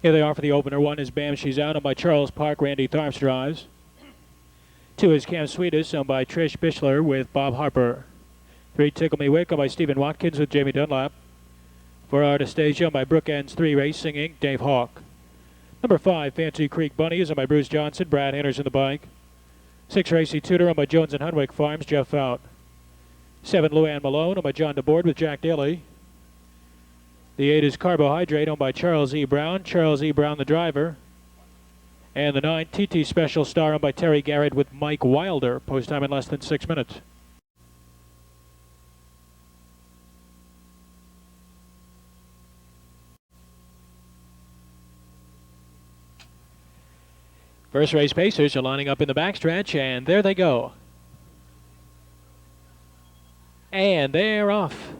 Here they are for the opener. 1 is Bam She's Out, owned by Charles Park. Randy Tharps drives. 2 is Cam Sweetest, owned by Trish Bichler with Bob Harper. 3, Tickle Me Wick, owned by Stephen Watkins with Jamie Dunlap. 4, Artastasia, owned by Brook Ends 3 Racing Inc., Dave Hawk. Number 5, Fancy Creek Bunny, is owned by Bruce Johnson. Brad Henderson the bike. 6, Racy Tudor, owned by Jones and Hunwick Farms. Jeff Fout. 7, Luann Malone, owned by John DeBoard with Jack Daly. The 8 is Carbohydrate, owned by Charles E. Brown. Charles E. Brown, the driver. And the 9, TT Special Star, owned by Terry Garrett with Mike Wilder. Post time in less than 6 minutes. First race pacers are lining up in the backstretch, and there they go. And they're off.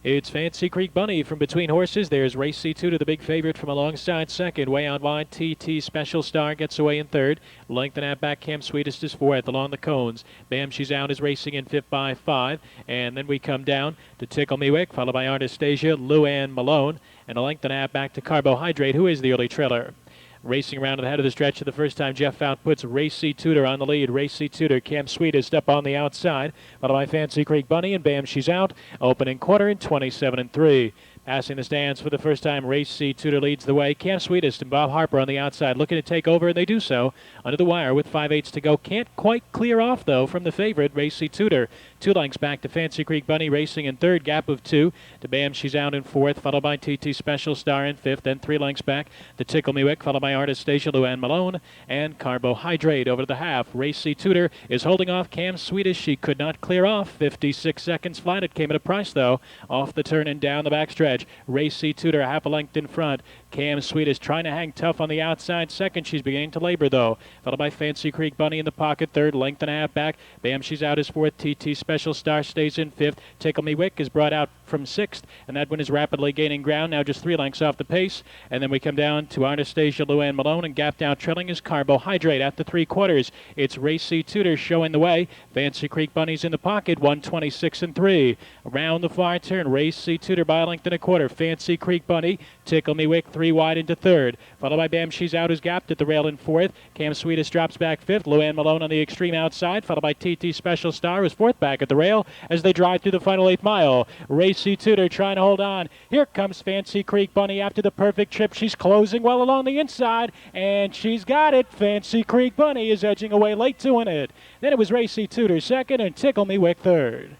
It's Fancy Creek Bunny from between horses. There's Race C2 to the big favorite from alongside second. Way out wide, TT Special Star gets away in third. Length and a half back, Cam Sweetest is fourth along the cones. Bam She's Out is racing in fifth by 5. And then we come down to Tickle Me Wick, followed by Artastasia, Luann Malone. And a length and a half back to Carbohydrate, who is the early trailer. Racing around to the head of the stretch for the first time, Jeff Fout puts Race C. Tudor on the lead. Race C. Tudor, Cam Sweetest up on the outside, followed by Fancy Creek Bunny, and Bam She's Out. Opening quarter in 27-3. Passing the stands for the first time, Race C. Tudor leads the way. Cam Sweetest and Bob Harper on the outside looking to take over, and they do so under the wire with 5/8 to go. Can't quite clear off, though, from the favorite, Race C. Tudor. 2 lengths back to Fancy Creek Bunny racing in third, gap of 2 to Bam She's Out in fourth, followed by TT Special Star in fifth, then 3 lengths back to Tickle Me Wick, followed by Artastasia, Luann Malone, and Carbohydrate over to the half. Race C. Tudor is holding off Cam Sweetest. She could not clear off. 56 seconds flat. It came at a price, though, off the turn and down the backstretch. Race C. Tudor half a length in front. Cam Sweetest trying to hang tough on the outside second. She's beginning to labor, though. Followed by Fancy Creek Bunny in the pocket third, length and a half back. Bam She's Out is fourth. TT Special Star stays in fifth. Tickle Me Wick is brought out from sixth, and that one is rapidly gaining ground, now just 3 lengths off the pace. And then we come down to Artastasia, Luann Malone, and gap down trailing is Carbohydrate at the 3/4. It's Race C. Tudor showing the way. Fancy Creek Bunny's in the pocket, 1:26-3. Around the far turn, Race C. Tudor by a length and a quarter. Fancy Creek Bunny, Tickle Me Wick 3 wide into third. Followed by Bam She's Out, who's gapped at the rail in fourth. Cam Sweetest drops back fifth. Luann Malone on the extreme outside, followed by TT Special Star, who's fourth back at the rail as they drive through the final 8th mile. Race C. Tudor trying to hold on. Here comes Fancy Creek Bunny after the perfect trip. She's closing well along the inside, and she's got it. Fancy Creek Bunny is edging away late to win it. Then it was Race C. Tudor second and Tickle Me Wick third.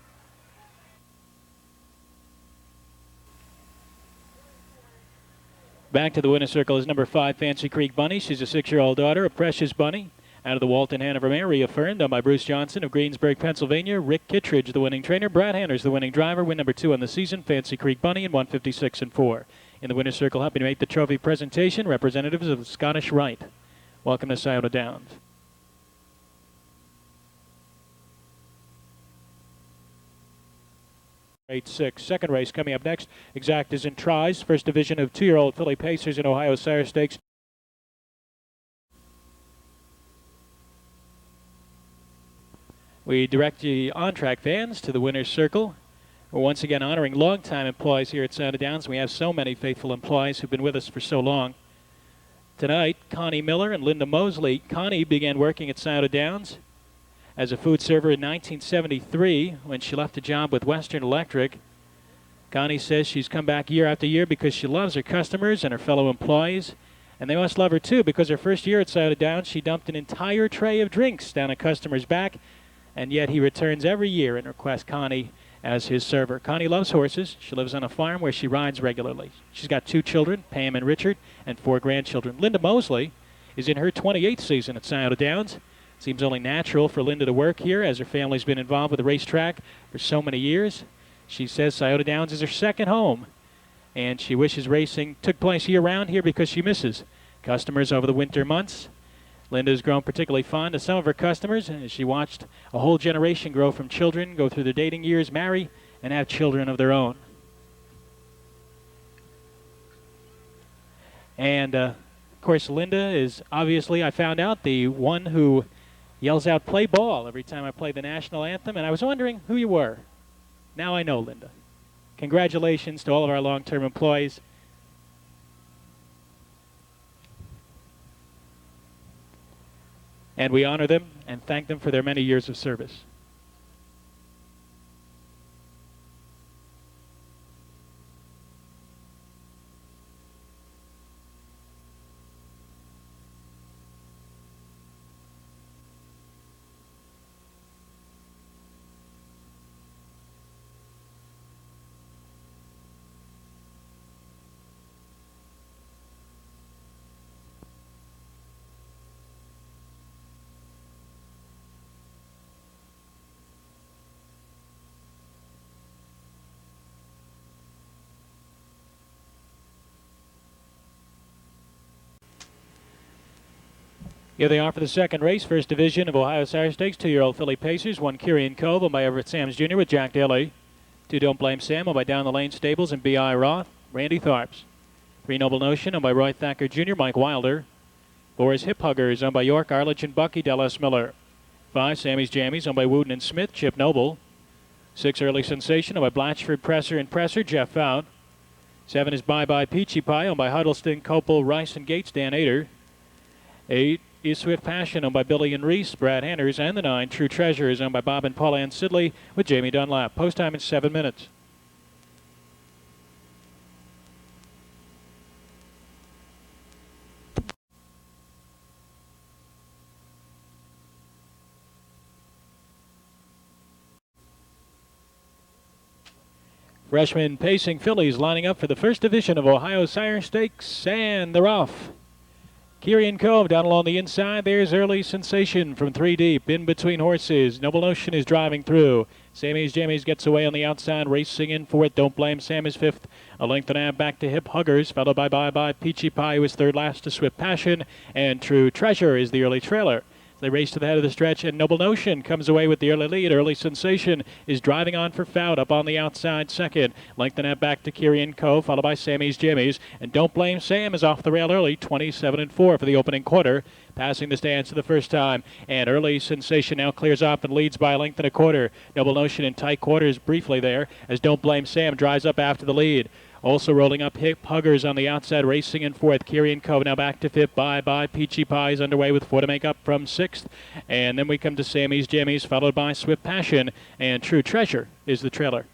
Back to the winner's circle is number 5, Fancy Creek Bunny. She's a 6-year-old daughter, a precious bunny. Out of the Walton Hanover Mare, reaffirmed done by Bruce Johnson of Greensburg, Pennsylvania. Rick Kittredge, the winning trainer. Brad Hanners, the winning driver. Win number 2 on the season. Fancy Creek Bunny in 1:56-4. In the winner's circle, helping to make the trophy presentation, representatives of Scottish Rite. Welcome to Scioto Downs. Grade 6. Second race coming up next. Exact is in tries. First division of 2-year-old filly pacers in Ohio Sire Stakes. We direct you on-track fans to the winner's circle. We're once again honoring longtime employees here at Scioto Downs. We have so many faithful employees who've been with us for so long. Tonight, Connie Miller and Linda Mosley. Connie began working at Scioto Downs as a food server in 1973 when she left a job with Western Electric. Connie says she's come back year after year because she loves her customers and her fellow employees. And they must love her too, because her first year at Scioto Downs, she dumped an entire tray of drinks down a customer's back. And yet he returns every year and requests Connie as his server. Connie loves horses. She lives on a farm where she rides regularly. She's got 2 children, Pam and Richard, and 4 grandchildren. Linda Mosley is in her 28th season at Scioto Downs. Seems only natural for Linda to work here as her family's been involved with the racetrack for so many years. She says Scioto Downs is her second home, and she wishes racing took place year-round here because she misses customers over the winter months. Linda has grown particularly fond of some of her customers, and she watched a whole generation grow from children, go through their dating years, marry, and have children of their own. And, of course, Linda is obviously, I found out, the one who yells out, "Play ball," every time I play the national anthem, and I was wondering who you were. Now I know, Linda. Congratulations to all of our long-term employees. and we honor them and thank them for their many years of service. Here they are for the second race, first division of Ohio Sire Stakes. 2-year-old filly pacers. 1 Kyrian Cove, owned by Everett Sams Jr. with Jack Daly. 2 Don't Blame Sam, owned by Down the Lane Stables and B.I. Roth, Randy Tharps. 3 Noble Notion, owned by Roy Thacker Jr., Mike Wilder. 4 is Hip Huggers, owned by York, Arledge, and Bucky, Dallas Miller. 5 Sammy's Jammies, owned by Wooten and Smith, Chip Noble. 6 Early Sensation, owned by Blatchford, Presser, and Presser, Jeff Fout. 7 is Bye Bye Peachy Pie, owned by Huddleston, Copel, Rice, and Gates, Dan Ader. 8 is Swift Passion, owned by Billy and Reese, Brad Hanners, and the 9, True Treasure, is owned by Bob and Paul Ann Sidley with Jamie Dunlap. Post time in 7 minutes. Freshman pacing fillies lining up for the first division of Ohio Sire Stakes, and they're off. Kyrian Cove down along the inside. There's Early Sensation from 3 deep. In between horses. Noble Notion is driving through. Sammy's Jammies gets away on the outside. Racing in for it. Don't Blame Sam is 5th. A length and a half back to Hip Huggers. Followed by Bye Bye Peachy Pie, who is 3rd last to Swift Passion. And True Treasure is the early trailer. They race to the head of the stretch, and Noble Notion comes away with the early lead. Early Sensation is driving on for Fout up on the outside second. Length and a half back to Kyrian Cove, followed by Sammy's Jimmies. And Don't Blame Sam is off the rail early, 27-4 for the opening quarter. Passing the stands for the first time. And Early Sensation now clears off and leads by a length and a quarter. Noble Notion in tight quarters briefly there as Don't Blame Sam drives up after the lead. Also rolling up Hip Huggers on the outside, racing in 4th. Kyrian Cove now back to 5th. Bye Bye Peachy Pie is underway with 4 to make up from 6th. And then we come to Sammy's Jammies, followed by Swift Passion. And True Treasure is the trailer.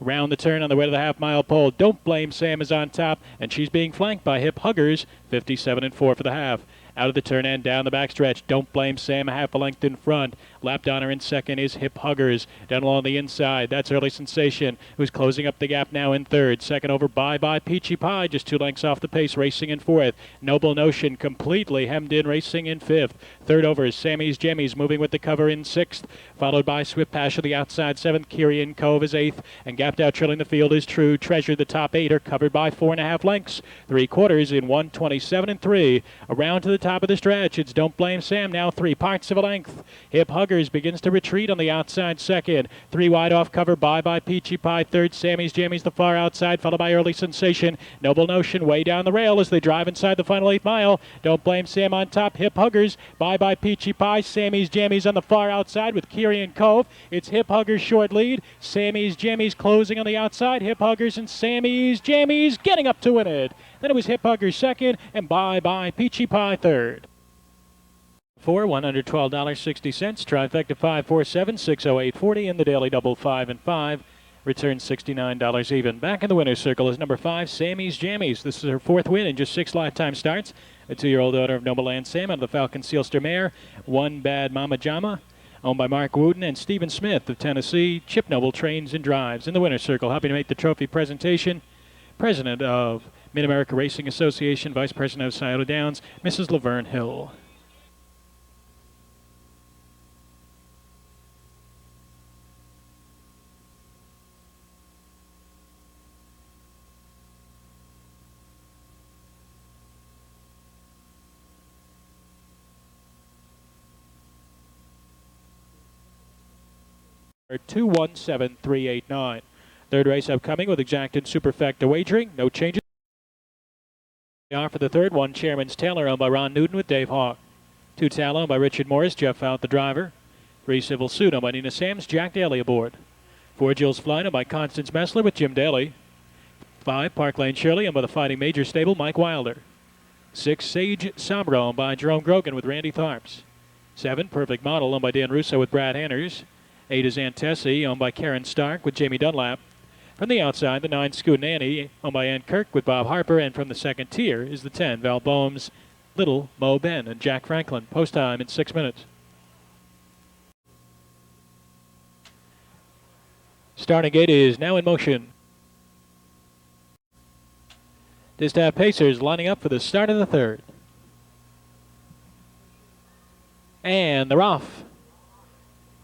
Round the turn on the way to the half-mile pole. Don't Blame Sam is on top, and she's being flanked by Hip Huggers, 57-4 for the half. Out of the turn and down the backstretch. Don't Blame Sam a half a length in front. Lapped on her in second is Hip Huggers. Down along the inside, that's Early Sensation, who's closing up the gap now in 3rd. Second over Bye Bye Peachy Pie, just 2 lengths off the pace, racing in 4th. Noble Notion completely hemmed in, racing in 5th. 3rd over is Sammy's Jimmies, moving with the cover in 6th. Followed by Swift Passion, the outside 7th. Kyrian Cove is 8th. And gapped out trailing the field is True Treasure. The top 8 are covered by 4.5 lengths. 3 quarters in 1:27-3. Around to the top of the stretch. It's Don't Blame Sam, now 3 parts of a length. Hip Huggers begins to retreat on the outside second. 3 wide off cover. Bye Bye Peachy Pie 3rd. Sammy's Jammies the far outside, followed by Early Sensation. Noble Notion way down the rail as they drive inside the final 8 mile. Don't Blame Sam on top. Hip Huggers. Bye Bye Peachy Pie. Sammy's Jammies on the far outside with Kyrian Cove. It's Hip Huggers short lead. Sammy's Jammies closing on the outside. Hip Huggers and Sammy's Jammies getting up to win it. Then it was Hip Huggers second and Bye Bye Peachy Pie 3rd. For $112.60, trifecta 547 608.40 in the daily double 5 and 5. Return $69 even. Back in the winner's circle is number 5, Sammy's Jammies. This is her 4th win in just 6 lifetime starts. A 2-year-old daughter of Noble Land Sam out of the Falcon Sealster mare. 1 Bad Mama Jama, owned by Mark Wooten and Stephen Smith of Tennessee. Chip Noble trains and drives in the winner's circle. Helping to make the trophy presentation, President of Mid-America Racing Association, Vice President of Scioto Downs, Mrs. Laverne Hill. Or 217389. Third race upcoming with exacted superfecta wagering. No changes. They are for the third one. Chairman's Taylor, owned by Ron Newton with Dave Hawk. 2 Tallow, owned by Richard Morris. Jeff Fout, the driver. 3 Civil Suit, owned by Nina Sams. Jack Daly aboard. 4 Jill's Flight, owned by Constance Messler with Jim Daly. 5 Park Lane Shirley, owned by the Fighting Major Stable, Mike Wilder. 6 Sage Sabro, owned by Jerome Grogan with Randy Tharps. 7, Perfect Model, owned by Dan Russo with Brad Hanners. 8 is Antesi, owned by Karen Stark with Jamie Dunlap. From the outside, the 9, Scoot Nanny, owned by Ann Kirk with Bob Harper. And from the second tier is the 10, Val Bohm's Little Mo Ben and Jack Franklin. Post time in 6 minutes. Starting gate is now in motion. Distaff Pacers lining up for the start of the third. And they're off.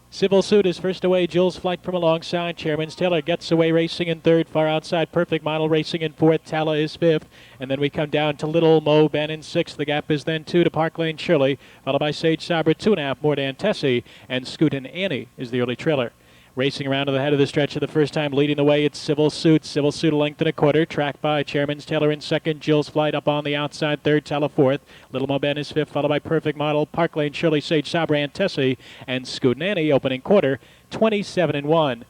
Civil Suit is first away. Jules Flight from alongside. Chairman's Taylor gets away racing in third. Far outside, Perfect Model racing in fourth. Tala is fifth. And then we come down to Little Mo Ben in sixth. The gap is then 2 to Park Lane Shirley, followed by Sage Sabra, 2.5 more to Antesi. And Scoot and Annie is the early trailer. Racing around to the head of the stretch for the first time, leading the way, it's Civil Suit. Civil Suit a length and a quarter, tracked by Chairman's Taylor in second. Jill's Flight up on the outside, third. Tala fourth. Little Mo Ben is fifth, followed by Perfect Model, Park Lane Shirley, Sage Sabra, Antesi, and Scoot and Annie opening quarter, 27-1.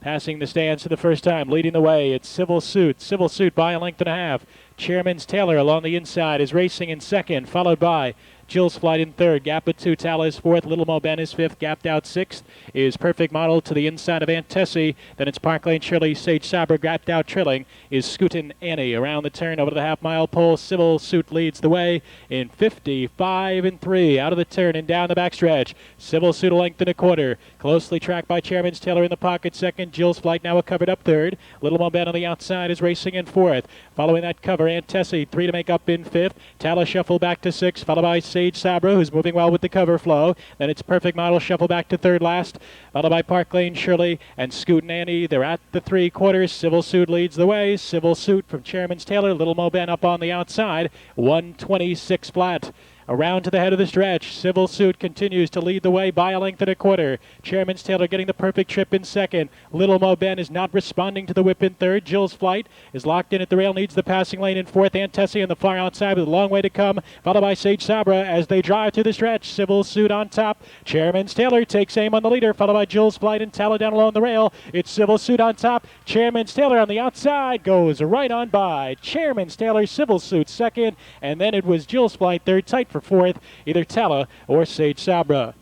Passing the stands for the first time, leading the way, it's Civil Suit. Civil Suit by a length and a half. Chairman's Taylor along the inside is racing in second, followed by Jill's Flight in third. Gap of 2. Tala is fourth. Little Mo Ben is fifth. Gapped out sixth is Perfect Model to the inside of Antesi. Then it's Park Lane Shirley. Sage Sabra gapped out trailing is Scootin' Annie. Around the turn over to the half-mile pole. Civil Suit leads the way in 55-3. Out of the turn and down the backstretch. Civil Suit a length and a quarter. Closely tracked by Chairman's Taylor in the pocket second. Jill's Flight now a covered up third. Little Mo Ben on the outside is racing in fourth. Following that cover, Antesi 3 to make up in fifth. Tala shuffle back to sixth, followed by Sage Sabra, who's moving well with the cover flow. Then it's Perfect Model shuffle back to third last, followed by Park Lane Shirley and Scoot and Annie. They're at the 3/4. Civil Suit leads the way. Civil Suit from Chairman's Taylor. Little Mo Ben up on the outside. 126 flat. Around to the head of the stretch. Civil Suit continues to lead the way by a length and a quarter. Chairman's Taylor getting the perfect trip in second. Little Mo Ben is not responding to the whip in third. Jill's Flight is locked in at the rail, needs the passing lane in fourth. Antesi on the far outside with a long way to come, followed by Sage Sabra as they drive through the stretch. Civil Suit on top. Chairman's Taylor takes aim on the leader, followed by Jill's Flight and Tala down along the rail. It's Civil Suit on top. Chairman's Taylor on the outside goes right on by. Chairman's Taylor, Civil Suit second, and then it was Jill's Flight third, tight for fourth, either Tala or Sage Sabra.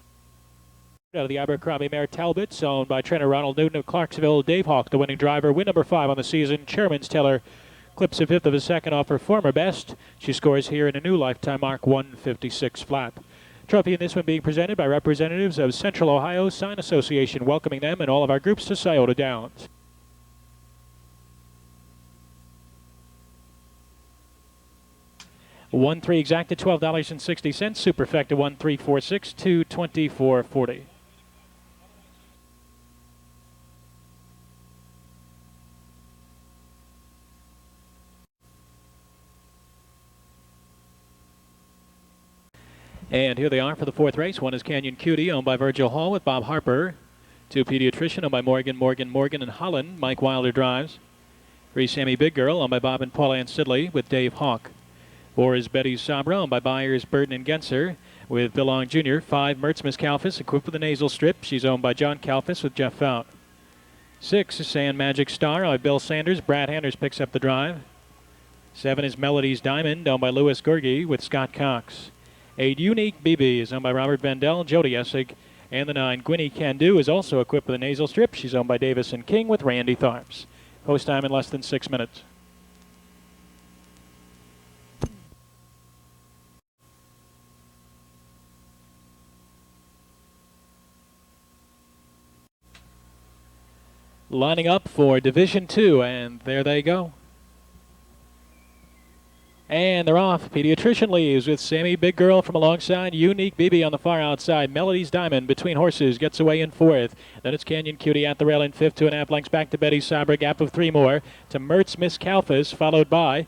Out of the Abercrombie mare Talbot, owned by trainer Ronald Newton of Clarksville. Dave Hawk, the winning driver, win number 5 on the season. Chairman's Taylor clips a fifth of a second off her former best. She scores here in a new lifetime mark, 156 flat. Trophy in this one being presented by representatives of Central Ohio Sign Association, welcoming them and all of our groups to Scioto Downs. 1-3 exact at $12.60. Superfecta 1-3-4-6 to $24.40. And here they are for the fourth race. One is Canyon Cutie, owned by Virgil Hall with Bob Harper. 2 Pediatrician, owned by Morgan and Holland. Mike Wilder drives. 3 Sammy Big Girl, owned by Bob and Paul Ann Sidley with Dave Hawk. 4 is Betty Sabra, owned by Byers, Burton, and Genser with Bill Long Jr. 5, Mertz Miss Kalfas, equipped with a nasal strip. She's owned by John Kalfas with Jeff Fout. 6 is Sand Magic Star, owned by Bill Sanders. Brad Handers picks up the drive. 7 is Melody's Diamond, owned by Louis Gurgi with Scott Cox. 8, Unique BB is owned by Robert Vendel, Jody Essig. And the 9, Gwynny Can Do, is also equipped with a nasal strip. She's owned by Davis and King with Randy Tharps. Post time in less than 6 minutes. Lining up for Division 2, and there they go. And they're off. Pediatrician leaves with Sammy Big Girl from alongside. Unique BB on the far outside. Melody's Diamond between horses gets away in fourth. Then it's Canyon Cutie at the rail in fifth. 2.5 lengths back to Betty Sabra. Gap of 3 more to Mertz Miss Kalfas, followed by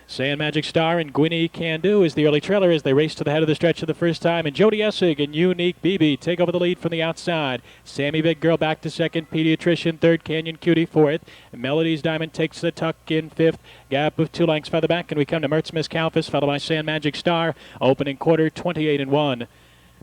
Sand Magic Star and Gwynny Can Do is the early trailer as they race to the head of the stretch for the first time. And Jody Essig and Unique BB take over the lead from the outside. Sammy Big Girl back to second. Pediatrician third. Canyon Cutie fourth. And Melody's Diamond takes the tuck in fifth. Gap of 2 lengths further back. And we come to Mertz Miss Kalfas, followed by Sand Magic Star. Opening quarter, 28-1.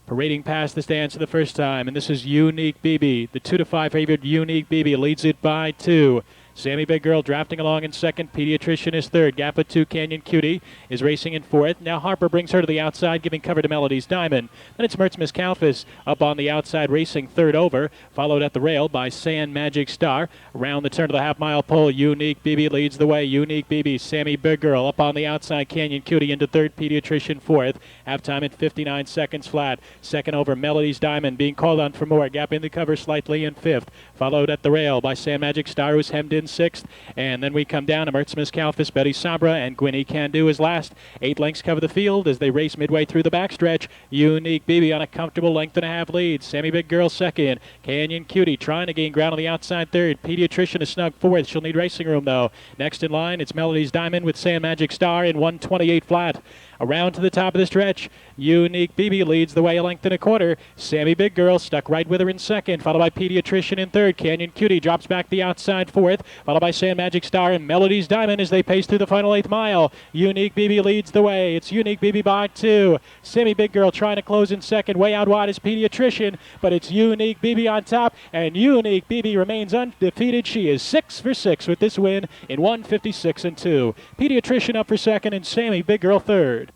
Parading past the stands for the first time. And this is Unique BB. The 2-5 favorite Unique BB leads it by 2. Sammy Big Girl drafting along in second. Pediatrician is third. Gap of 2, Canyon Cutie is racing in fourth. Now Harper brings her to the outside, giving cover to Melody's Diamond. Then it's Mertz Miss Kalfas up on the outside, racing third over, followed at the rail by Sand Magic Star. Around the turn of the half-mile pole, Unique BB leads the way. Unique BB, Sammy Big Girl up on the outside, Canyon Cutie into third, Pediatrician fourth. Half-time at 59 seconds flat. Second over, Melody's Diamond being called on for more. Gap in the cover slightly in fifth. Followed at the rail by Sand Magic Star, who's hemmed in sixth. And then we come down to Mertz Miss Kalfas, Betty Sabra, and Gwynny Can Do is last. 8 lengths cover the field as they race midway through the backstretch. Unique BB on a comfortable length and a half lead. Sammy Big Girl second. Canyon Cutie trying to gain ground on the outside third. Pediatrician is snug fourth. She'll need racing room though. Next in line, it's Melody's Diamond with Sand Magic Star in 128 flat. Around to the top of the stretch, Unique BB leads the way a length and a quarter. Sammy Big Girl stuck right with her in second, followed by Pediatrician in third. Canyon Cutie drops back the outside fourth, followed by Sand Magic Star and Melody's Diamond as they pace through the final 8th mile. Unique BB leads the way. It's Unique BB by 2. Sammy Big Girl trying to close in second. Way out wide is Pediatrician, but it's Unique BB on top, and Unique BB remains undefeated. She is 6 for 6 with this win in 156 and 2. Pediatrician up for second and Sammy Big Girl third.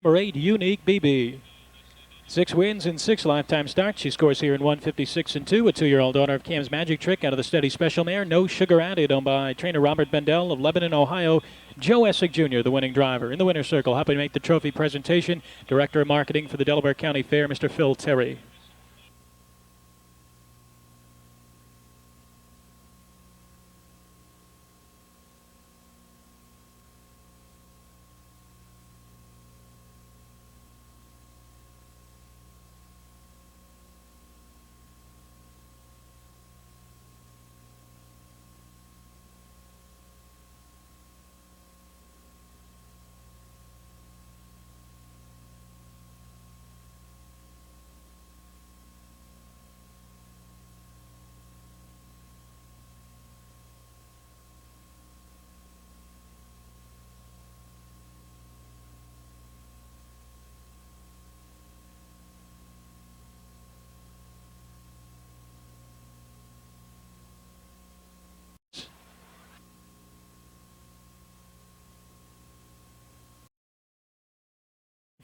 Number 8, Unique BB. 6 wins and 6 lifetime starts. She scores here in 156 and 2. A 2-year-old daughter of Cam's Magic Trick out of the steady special mare. No Sugar Added, owned by trainer Robert Bendel of Lebanon, Ohio. Joe Essig Jr., the winning driver. In the winner's circle, helping make the trophy presentation, Director of Marketing for the Delaware County Fair, Mr. Phil Terry.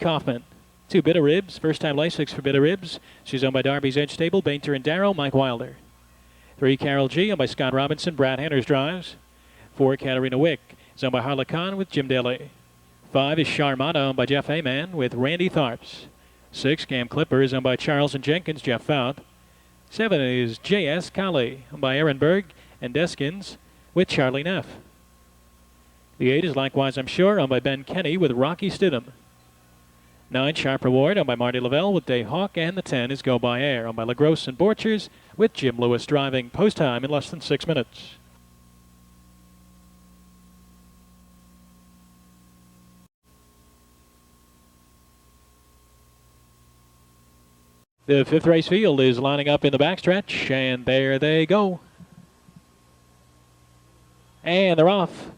Kaufman. 2 Bitter Ribs, first-time Lasix for Bitter Ribs. She's owned by Darby's Edge Stable, Bainter and Darrow, Mike Wilder. 3 Carol G, owned by Scott Robinson, Brad Henners drives. 4 Katarina Wick, is owned by Harla Khan with Jim Daly. 5 is Charmada, owned by Jeff Hayman with Randy Tharps. 6 Cam Clipper is owned by Charles and Jenkins, Jeff Fout. 7 is J.S. Colley, owned by Aaron Berg and Deskins with Charlie Neff. The 8 is Likewise I'm Sure, owned by Ben Kenny with Rocky Stidham. 9, Sharp Reward, owned by Marty Lavelle with Dave Hawk, and the 10 is Go By Air, owned by LaGrosse and Borchers with Jim Lewis driving. Post time in less than 6 minutes. The 5th race field is lining up in the backstretch, and there they go. And they're off.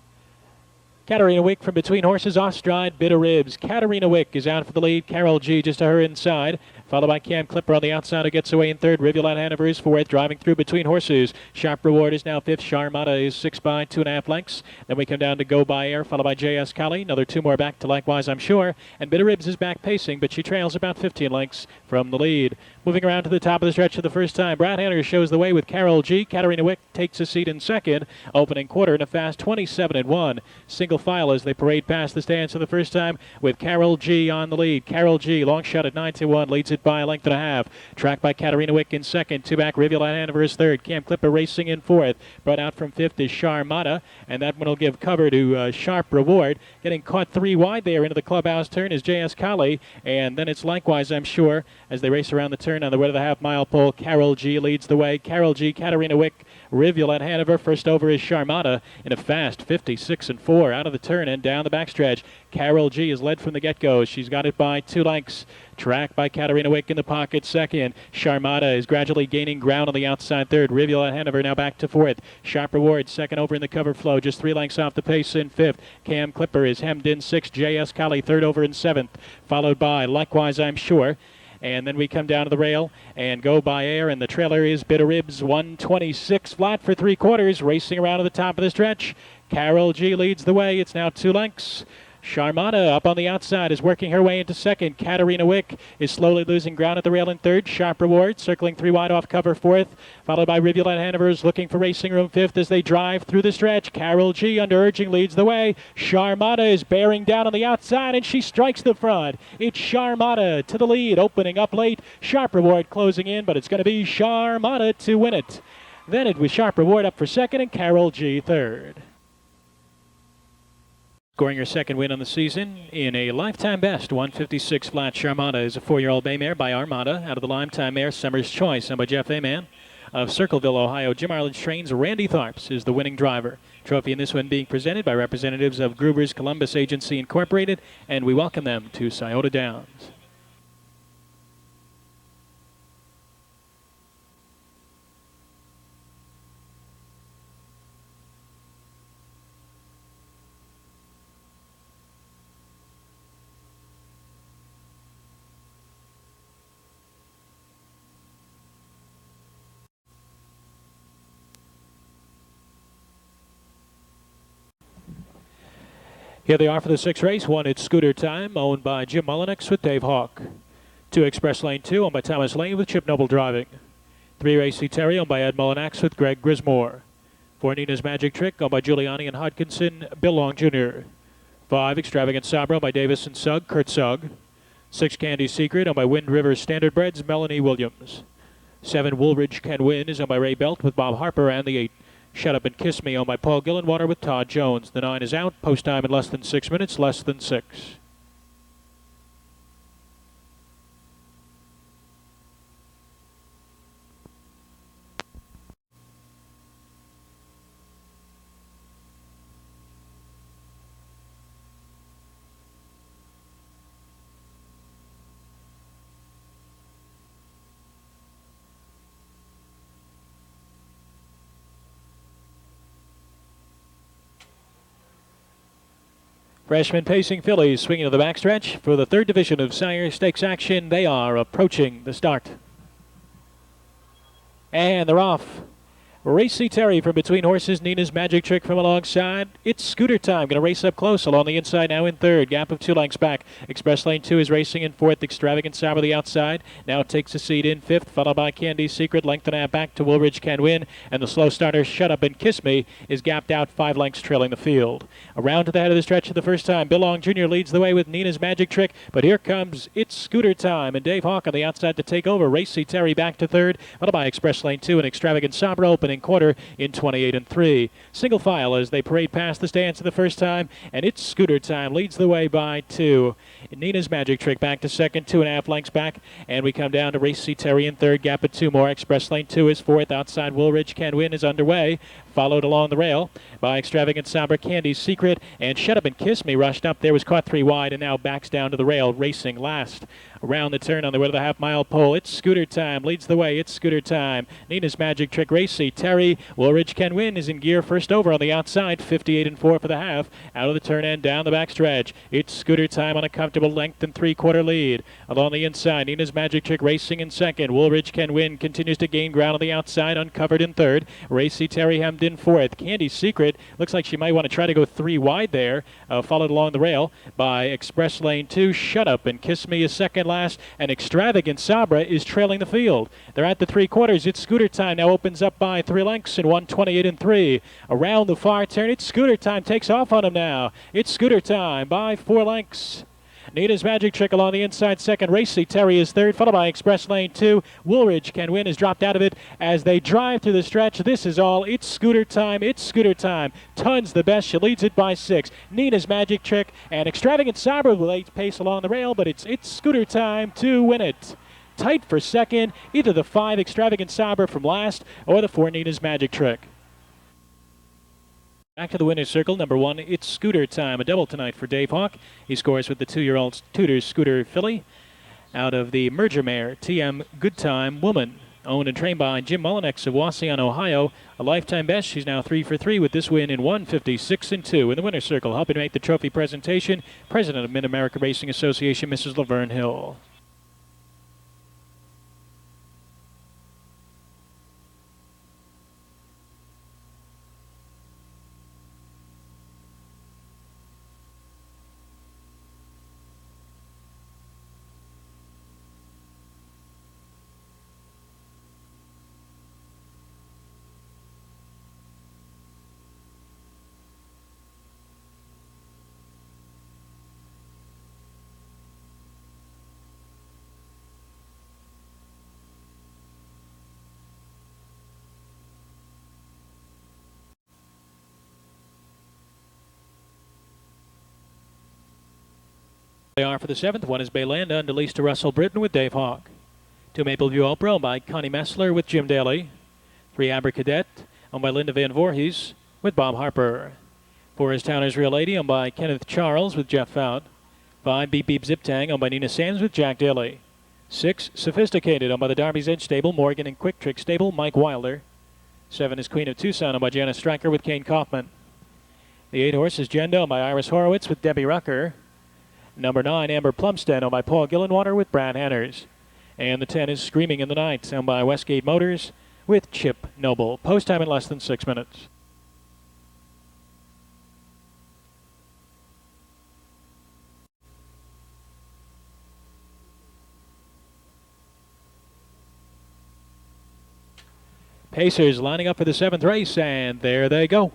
Katarina Wick from between horses, off stride, Bitter Ribs. Katarina Wick is out for the lead. Carol G just to her inside, followed by Cam Clipper on the outside, who gets away in third. Rivulet Hanover is fourth, driving through between horses. Sharp Reward is now fifth. Charmada is 6 by 2.5 lengths. Then we come down to Go By Air, followed by J.S. Colley. Another 2 more back to Likewise I'm Sure. And Bitter Ribs is back pacing, but she trails about 15 lengths from the lead. Moving around to the top of the stretch for the first time, Brad Hanners shows the way with Carol G. Katarina Wick takes a seat in second. Opening quarter in a fast 27 and 1. Single file as they parade past the stands for the first time with Carol G on the lead. Carol G, long shot at 9-1, leads it by a length and a half. Tracked by Katarina Wick in second. 2 back, Rivulet Hanover is third. Cam Clipper racing in fourth. Brought out from fifth is Charmada, and that one will give cover to Sharp Reward. Getting caught 3 wide there into the clubhouse turn is J.S. Colley, and then it's Likewise I'm Sure as they race around the turn on the way to the half-mile pole. Carol G leads the way. Carol G, Katarina Wick, Rivulet Hanover. First over is Charmada in a fast 56 and 4 out of the turn and down the backstretch. Carol G is led from the get-go. She's got it by 2 lengths. Tracked by Katarina Wick in the pocket second. Charmada is gradually gaining ground on the outside third. Rivulet Hanover now back to fourth. Sharp Reward second over in the cover flow, just 3 lengths off the pace in fifth. Cam Clipper is hemmed in sixth. J.S. Colley third over in seventh, followed by Likewise I'm Sure. And then we come down to the rail and go by air, and the trailer is Bitter Ribs, 126 flat for 3/4, racing around to the top of the stretch. Carol G leads the way. It's now 2 lengths. Sharmata up on the outside is working her way into second. Katarina Wick is slowly losing ground at the rail in third. Sharp Reward circling 3 wide off cover fourth, followed by Rivulet Hanover's looking for Racing Room fifth as they drive through the stretch. Carol G under urging leads the way. Sharmata is bearing down on the outside and she strikes the front. It's Sharmata to the lead, opening up late. Sharp Reward closing in, but it's going to be Sharmata to win it. Then it was Sharp Reward up for second and Carol G third. Scoring her second win on the season in a lifetime best 156 flat. Sharmata is a 4-year-old bay mare by Armada out of the lifetime mare Summer's Choice, and by Jeff Aman of Circleville, Ohio. Jim Arledge trains. Randy Tharps is the winning driver. Trophy in this one being presented by representatives of Gruber's Columbus Agency Incorporated, and we welcome them to Scioto Downs. Here they are for the 6th race. 1 at Scooter Time, owned by Jim Mullinex with Dave Hawk. 2 Express Lane 2, owned by Thomas Lane with Chip Noble driving. 3 Racy Terry, owned by Ed Mullinax with Greg Grismore. 4 Nina's Magic Trick, owned by Giuliani and Hodkinson, Bill Long Jr. 5 Extravagant Sabra, owned by Davis and Sugg, Kurt Sugg. 6 Candy Secret, owned by Wind River Standardbreds, Melanie Williams. 7 Woolridge Can Win is owned by Ray Belt with Bob Harper, and the 8 Shut Up and Kiss Me, owned by Paul Gillenwater with Todd Jones. The 9 is out. Post time in less than 6 minutes, less than 6. Freshman Pacing fillies swinging to the backstretch for the 3rd division of Sire Stakes action. They are approaching the start. And they're off. Racy Terry from between horses. Nina's Magic Trick from alongside. It's Scooter Time. Going to race up close along the inside now in 3rd. Gap of 2 lengths back. Express Lane 2 is racing in 4th. Extravagant Sabra the outside. Now takes a seat in 5th, followed by Candy Secret. Length and a half back to Woolridge Can Win. And the slow starter Shut Up and Kiss Me is gapped out 5 lengths trailing the field. Around to the head of the stretch for the first time. Bill Long Jr. leads the way with Nina's Magic Trick. But here comes It's Scooter Time. And Dave Hawk on the outside to take over. Racy Terry back to 3rd, followed by Express Lane 2 and Extravagant Sabra opening quarter in 28 and 3. Single file as they parade past the stands for the first time, and It's Scooter Time leads the way by 2. Nina's Magic Trick back to 2nd, 2.5 lengths back, and we come down to Racy Terry in 3rd, gap at 2 more. Express Lane 2 is 4th. Outside Woolridge Can Win is underway, followed along the rail by Extravagant Sabra, Candy Secret, and Shut Up and Kiss Me rushed up there, was caught 3 wide, and now backs down to the rail, racing last. Around the turn on the way to the half-mile pole, It's Scooter Time leads the way. It's Scooter Time. Nina's Magic Trick, Racy Terry. Woolridge Can Win is in gear first over on the outside, 58 and 4 for the half. Out of the turn and down the backstretch. It's Scooter Time on a comfortable length and 3/4 lead. Along the inside, Nina's Magic Trick racing in 2nd. Woolridge Can Win continues to gain ground on the outside, uncovered in 3rd. Racy Terry hemmed in 4th. Candy Secret looks like she might want to try to go 3 wide there. Followed along the rail by Express Lane 2. Shut Up and Kiss Me is second last, and Extravagant Sabra is trailing the field. They're at the 3/4. It's Scooter Time now opens up by 3 lengths in 128 and 3. Around the far turn, It's Scooter Time takes off on him now. It's Scooter Time by 4 lengths. Nina's Magic Trick along the inside 2nd. Racy Terry is 3rd, followed by Express Lane 2. Woolridge Can Win is dropped out of it as they drive through the stretch. This is all It's Scooter Time. It's Scooter Time. Tons the best. She leads it by 6. Nina's Magic Trick and Extravagant Sabra with late pace along the rail, but it's Scooter Time to win it. Tight for 2nd, either the 5 Extravagant Sabra from last or the 4 Nina's Magic Trick. Back to the winner's circle, number 1, It's Scooter Time. A double tonight for Dave Hawk. He scores with the 2-year-old Tudor Scooter filly out of the merger mare, TM Good Time Woman. Owned and trained by Jim Mullinex of Wauseon, Ohio. A lifetime best. She's now 3 for 3 with this win in 156 and 2. In the winner's circle, helping make the trophy presentation, President of Mid-America Racing Association, Mrs. Laverne Hill. They are for the 7th. One is Baylanda, and released to Russell Britton with Dave Hawk. 2 Mapleview Oprah, owned by Connie Messler with Jim Daly. 3 Amber Cadet, owned by Linda Van Voorhees with Bob Harper. 4 is Towner's Real Lady, owned by Kenneth Charles with Jeff Fout. 5 Beep Beep Zip Tang, owned by Nina Sands with Jack Daly. 6 Sophisticated, owned by the Darby's Edge Stable, Morgan and Quick Trick Stable, Mike Wilder. 7 is Queen of Tucson, owned by Janice Stryker with Kane Kaufman. The 8 horse is Jendo, owned by Iris Horowitz with Debbie Rucker. Number 9, Amber Plumstead, owned by Paul Gillenwater with Brad Hanners. And the 10 is Screaming in the Night, owned by Westgate Motors with Chip Noble. Post time in less than 6 minutes. Pacers lining up for the 7th race, and there they go.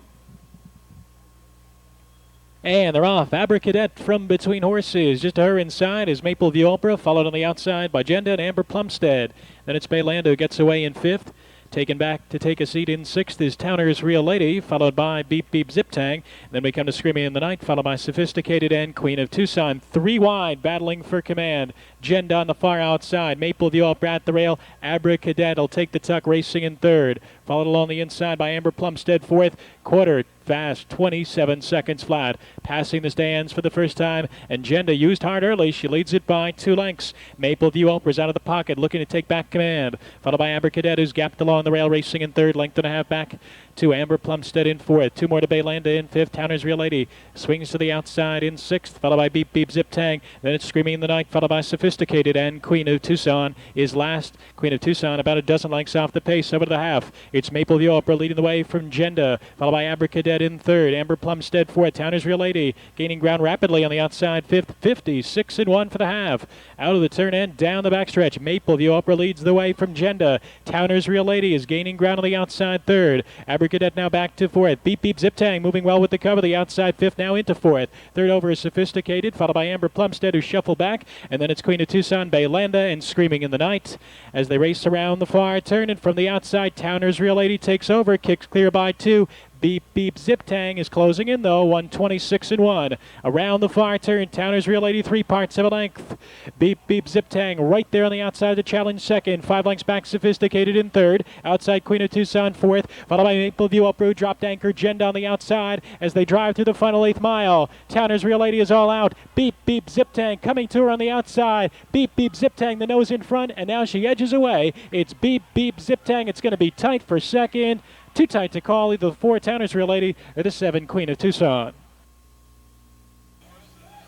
And they're off. Abracadette from between horses. Just to her inside is Mapleview Oprah, followed on the outside by Jenda and Amber Plumstead. Then it's Baylanda who gets away in 5th. Taken back to take a seat in 6th is Towner's Real Lady, followed by Beep Beep Zip Tang. Then we come to Screaming in the Night, followed by Sophisticated and Queen of Tucson. 3 wide, battling for command. Jenda on the far outside. Mapleview Oprah at the rail. Abracadette will take the tuck, racing in 3rd. Followed along the inside by Amber Plumstead, 4th. Quarter fast, 27 seconds flat. Passing the stands for the first time, and Jenda used hard early. She leads it by 2 lengths. Mapleview Oprah's out of the pocket, looking to take back command. Followed by Amber Cadet, who's gapped along the rail, racing in 3rd. Length and a half back to Amber Plumstead in 4th. 2 more to Baylanda in 5th. Towner's Real Lady swings to the outside in 6th, followed by Beep Beep Zip Tang. Then it's Screaming in the Night, followed by Sophisticated, and Queen of Tucson is last. Queen of Tucson about a dozen lengths off the pace, over to the half. It's Mapleview Oprah leading the way from Jenda, followed by Amber Cadet in 3rd. Amber Plumstead 4th. Towner's Real Lady gaining ground rapidly on the outside 5th. 56-1 for the half. Out of the turn end, down the backstretch. Mapleview Oprah leads the way from Jenda. Towner's Real Lady is gaining ground on the outside 3rd. Amber Cadet now back to 4th. Beep Beep Zip Tang moving well with the cover. The outside 5th now into 4th. 3rd over is Sophisticated, followed by Amber Plumstead, who shuffled back. And then it's Queen of Tucson, Baylanda, and Screaming in the Night as they race around the far turn. And from the outside, Towner's Real Lady takes over, kicks clear by 2. Beep Beep Zip Tang is closing in though, 126-1. Around the far turn, Towner's Real Lady 3 parts of a length. Beep Beep Zip Tang right there on the outside to challenge 2nd. 5 lengths back, Sophisticated in 3rd. Outside Queen of Tucson 4th, followed by Mapleview Oprah, dropped anchor Jenda on the outside as they drive through the final 8th mile. Towner's Real Lady is all out. Beep Beep Zip Tang coming to her on the outside. Beep Beep Zip Tang, the nose in front, and now she edges away. It's Beep Beep Zip Tang. It's going to be tight for 2nd. Too tight to call either the 4 Towner's Real Lady or the 7 Queen of Tucson.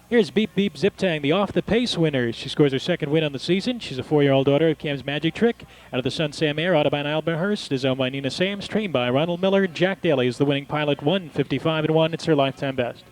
Here's Beep Beep Zip Tang, the off-the-pace winner. She scores her 2nd win on the season. She's a 4-year-old daughter of Cam's Magic Trick. Out of the Sun Sam Air, Audubon Albenhurst, is owned by Nina Sams, trained by Ronald Miller. Jack Daly is the winning pilot, 155-1. It's her lifetime best.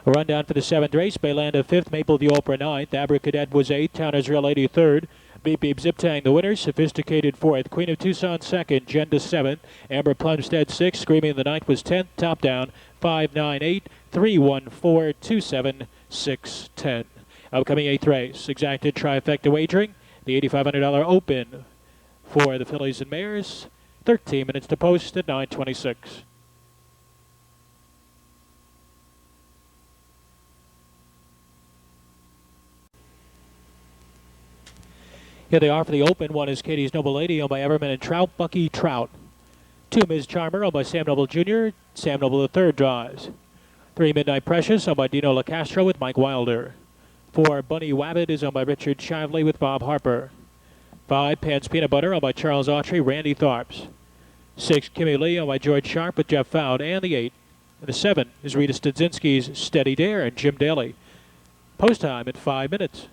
A rundown for the 7th race. Baylanda 5th, Mapleview Oprah 9th. Abracadette was 8th. Towner's Real Lady 3rd. Beep Beep Zip Tang the winner. Sophisticated 4th. Queen of Tucson 2nd. Jenda 7th. Amber Plumstead 6th. Screaming in the Night was 10th. Top down 598 314 27610. Upcoming 8th race. Exacted trifecta wagering. The $8,500 open for the fillies and mares. 13 minutes to post at 9:26. Here they are for the open. 1 is Katie's Noble Lady, owned by Everman and Trout, Bucky Trout. 2, Ms. Charmer, owned by Sam Noble Jr. Sam Noble III drives. 3, Midnight Precious, owned by Dino LaCastro with Mike Wilder. 4, Bunny Wabbit is owned by Richard Shively with Bob Harper. 5, Pan's Peanut Butter, owned by Charles Autry, Randy Tharps. 6, Kimmy Lee, owned by George Sharp with Jeff Fout. And the 8. And the 7 is Rita Studzinski's Steady Dare and Jim Daly. Post time at 5 minutes.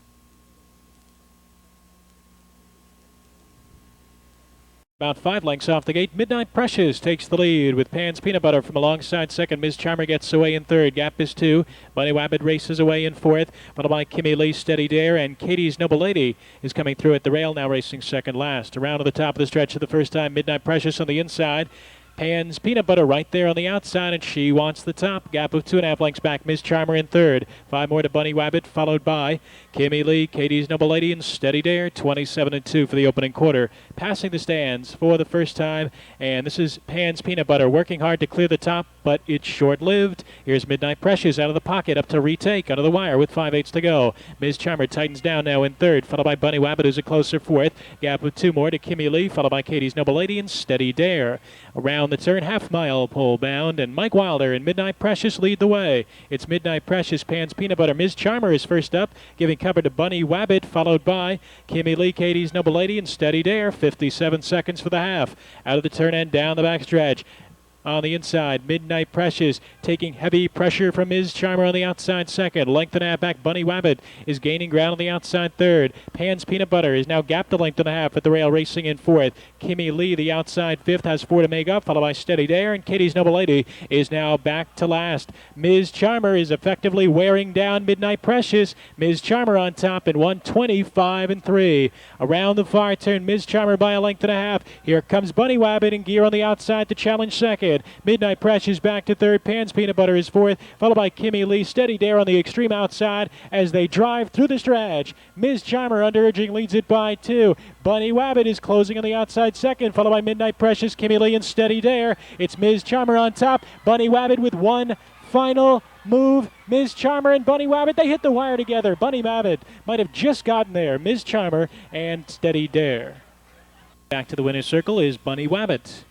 About 5 lengths off the gate, Midnight Precious takes the lead with Pan's Peanut Butter from alongside second. Ms. Charmer gets away in third. Gap is 2. Bunny Wabbit races away in fourth, followed by Kimmy Lee, Steady Dare, and Katie's Noble Lady is coming through at the rail, now racing second last. Around to the top of the stretch for the first time, Midnight Precious on the inside. Pan's Peanut Butter right there on the outside, and she wants the top. Gap of 2.5 lengths back. Ms. Charmer in third. 5 more to Bunny Wabbit, followed by Kimmy Lee, Katie's Noble Lady, and Steady Dare. 27-2 for the opening quarter. Passing the stands for the first time, and this is Pan's Peanut Butter working hard to clear the top, but it's short-lived. Here's Midnight Precious out of the pocket, up to retake under the wire with 5/8 to go. Ms. Charmer tightens down now in third, followed by Bunny Wabbit, who's a closer fourth. Gap of 2 more to Kimmy Lee, followed by Katie's Noble Lady and Steady Dare. Around the turn, half-mile pole bound, and Mike Wilder and Midnight Precious lead the way. It's Midnight Precious, Pan's Peanut Butter. Ms. Charmer is first up, giving cover to Bunny Wabbit, followed by Kimmy Lee, Katie's Noble Lady, and Steady Dare. 57 seconds for the half. Out of the turn end, down the backstretch. On the inside, Midnight Precious taking heavy pressure from Ms. Charmer on the outside second. Length and a half back, Bunny Wabbit is gaining ground on the outside third. Pan's Peanut Butter is now gapped a length and a half at the rail, racing in fourth. Kimmy Lee, the outside fifth, has 4 to make up, followed by Steady Dare, and Katie's Noble Lady is now back to last. Ms. Charmer is effectively wearing down Midnight Precious. Ms. Charmer on top in 1:25-3. Around the far turn, Ms. Charmer by a length and a half. Here comes Bunny Wabbit in gear on the outside to challenge second. Midnight Precious back to third. Pan's Peanut Butter is fourth, followed by Kimmy Lee. Steady Dare on the extreme outside as they drive through the stretch. Ms. Charmer under urging leads it by 2. Bunny Wabbit is closing on the outside second, followed by Midnight Precious, Kimmy Lee, and Steady Dare. It's Ms. Charmer on top. Bunny Wabbit with one final move. Ms. Charmer and Bunny Wabbit, they hit the wire together. Bunny Wabbit might have just gotten there. Ms. Charmer and Steady Dare. Back to the winner's circle is Bunny Wabbit.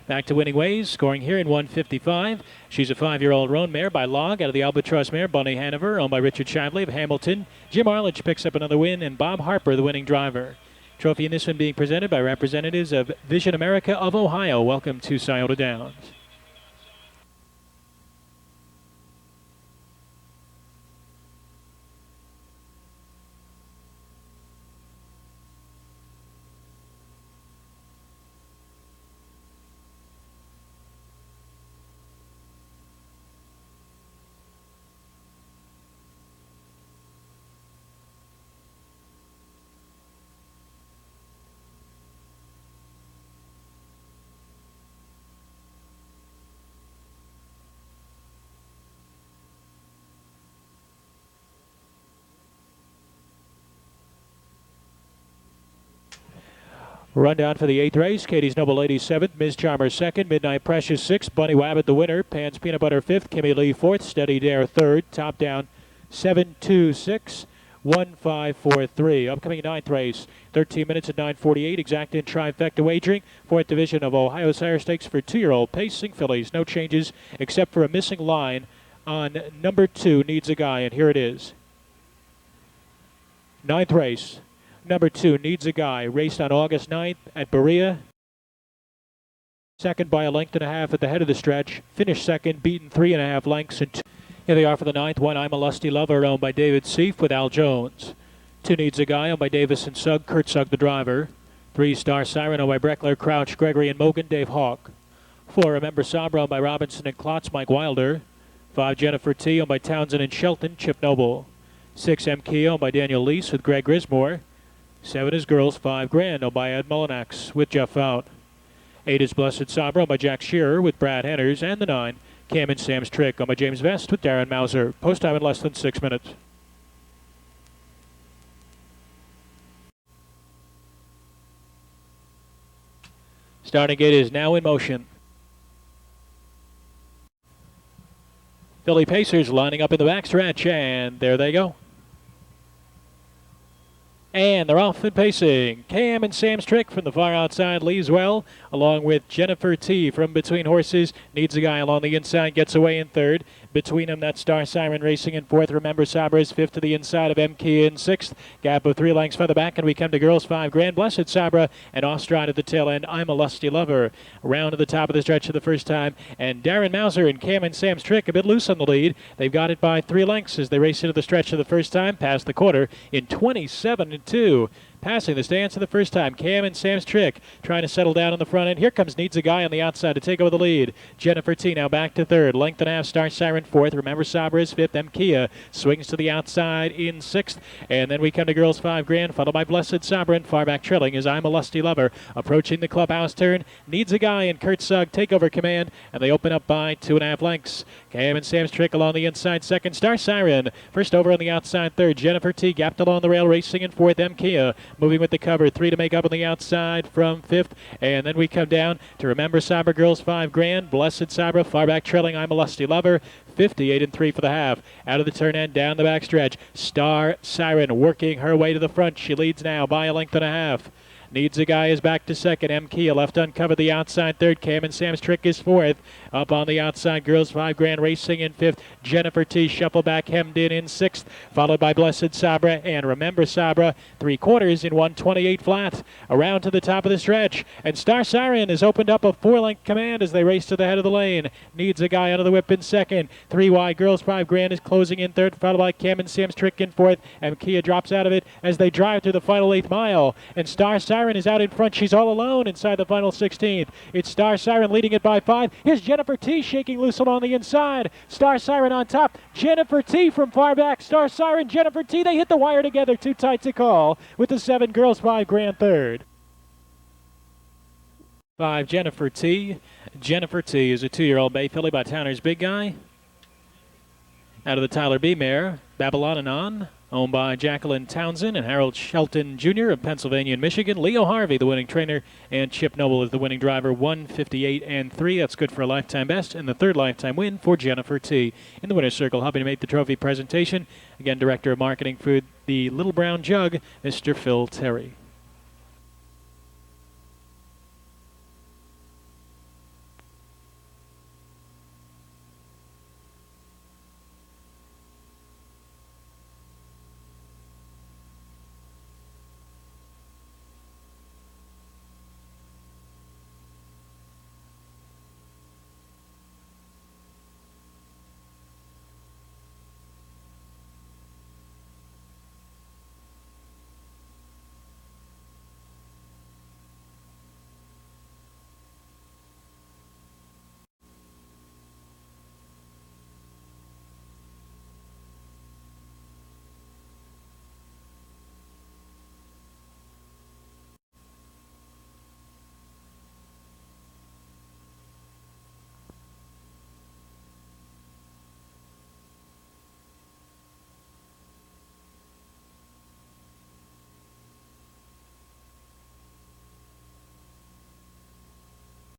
Back to winning ways, scoring here in 1:55. She's a 5-year-old roan mare by Log out of the Albatross mare, Bunny Hanover, owned by Richard Shively of Hamilton. Jim Arledge picks up another win, and Bob Harper, the winning driver. Trophy in this one being presented by representatives of Vision America of Ohio. Welcome to Scioto Downs. Rundown for the 8th race. Katie's Noble Lady 7th, Ms. Charmer 2nd, Midnight Precious 6th, Bunny Wabbit the winner, Pan's Peanut Butter 5th, Kimmy Lee 4th, Steady Dare 3rd, top down 7-2-6, 1-5-4-3. Upcoming 9th race, 13 minutes at 9:48, exact in trifecta wagering, 4th division of Ohio Sire Stakes for 2-year-old pacing fillies. No changes except for a missing line on number 2, Needs a Guy, and here it is. 9th race. Number 2, Needs a Guy, raced on August 9th at Berea. Second by a length and a half at the head of the stretch. Finished second, beaten 3.5 lengths. And here they are for the 9th. 1, I'm a Lusty Lover, owned by David Seif with Al Jones. 2, Needs a Guy, owned by Davis and Sugg, Kurt Sugg the driver. 3, Star Siren, owned by Breckler, Crouch, Gregory, and Mogan, Dave Hawk. 4, Remember Sabra, owned by Robinson and Klotz, Mike Wilder. 5, Jennifer T, owned by Townsend and Shelton, Chip Noble. 6, M. Key, owned by Daniel Lease with Greg Grismore. 7 is Girls 5 Grand, owned by Ed Mullinax with Jeff Fout. 8 is Blessed Sabra, owned by Jack Shearer with Brad Henners. And the 9, Cam and Sam's Trick, owned by James Vest with Darren Mauser. Post time in less than 6 minutes. Starting gate is now in motion. Filly Pacers lining up in the backstretch, and there they go. And they're off and pacing. Cam and Sam's Trick from the far outside leaves well, along with Jennifer T from between horses. Needs a Guy along the inside, gets away in third. Between them, that Star Siren racing in fourth. Remember Sabra is fifth to the inside of M. Key in sixth. Gap of 3 lengths further back, and we come to Girls 5 Grand. Blessed Sabra and off stride at the tail end. I'm a Lusty Lover. Around to the top of the stretch for the first time, and Darren Mauser and Cam and Sam's Trick a bit loose on the lead. They've got it by 3 lengths as they race into the stretch for the first time, past the quarter in 27-2. Passing the stands for the first time, Cam and Sam's Trick trying to settle down on the front end. Here comes Needs a Guy on the outside to take over the lead. Jennifer T now back to third. Length and a half, Star Siren fourth. Remember Sabra is fifth. Kia swings to the outside in sixth. And then we come to girls 5 grand, followed by Blessed Sabra, and far back trailing is I'm a Lusty Lover. Approaching the clubhouse turn, Needs a Guy and Kurt Sugg take over command, and they open up by 2.5 lengths. Cam and Sam's Trick along the inside second. Star Siren first over on the outside third. Jennifer T gapped along the rail racing in fourth. Kia moving with the cover. 3 to make up on the outside from fifth. And then we come down to Remember Sabra girls 5 grand. Blessed Sabra far back trailing I'm a Lusty Lover. 58 and 3 for the half. Out of the turn end down the back stretch. Star Siren working her way to the front. She leads now by a length and a half. Needs a Guy is back to second. Kia left uncovered the outside third. Cam and Sam's Trick is fourth. Up on the outside, girls 5 grand racing in fifth. Jennifer T shuffle back hemmed in sixth, followed by Blessed Sabra and Remember Sabra. 3/4 in 128 flat. Around to the top of the stretch, and Star Siren has opened up a 4-length command as they race to the head of the lane. Needs a Guy out of the whip in second. 3 wide, girls 5 grand is closing in third, followed by Cam and Sam's Trick in fourth. Kia drops out of it as they drive through the final 8th mile, and Star Siren is out in front. She's all alone inside the final 16th. It's Star Siren leading it by 5. Here's Jennifer T shaking loose along the inside. Star Siren on top. Jennifer T from far back. Star Siren, Jennifer T. They hit the wire together. Too tight to call with the 7 girls 5 grand third. 5 Jennifer T. Jennifer T is a 2-year-old bay filly by Towner's Big Guy. Out of the Tyler B mare, Babylon and On, owned by Jacqueline Townsend and Harold Shelton Jr. of Pennsylvania and Michigan. Leo Harvey, the winning trainer, and Chip Noble is the winning driver. 158 and 3. That's good for a lifetime best, and the 3rd lifetime win for Jennifer T. In the winner's circle, helping to make the trophy presentation, again, Director of Marketing for the Little Brown Jug, Mr. Phil Terry.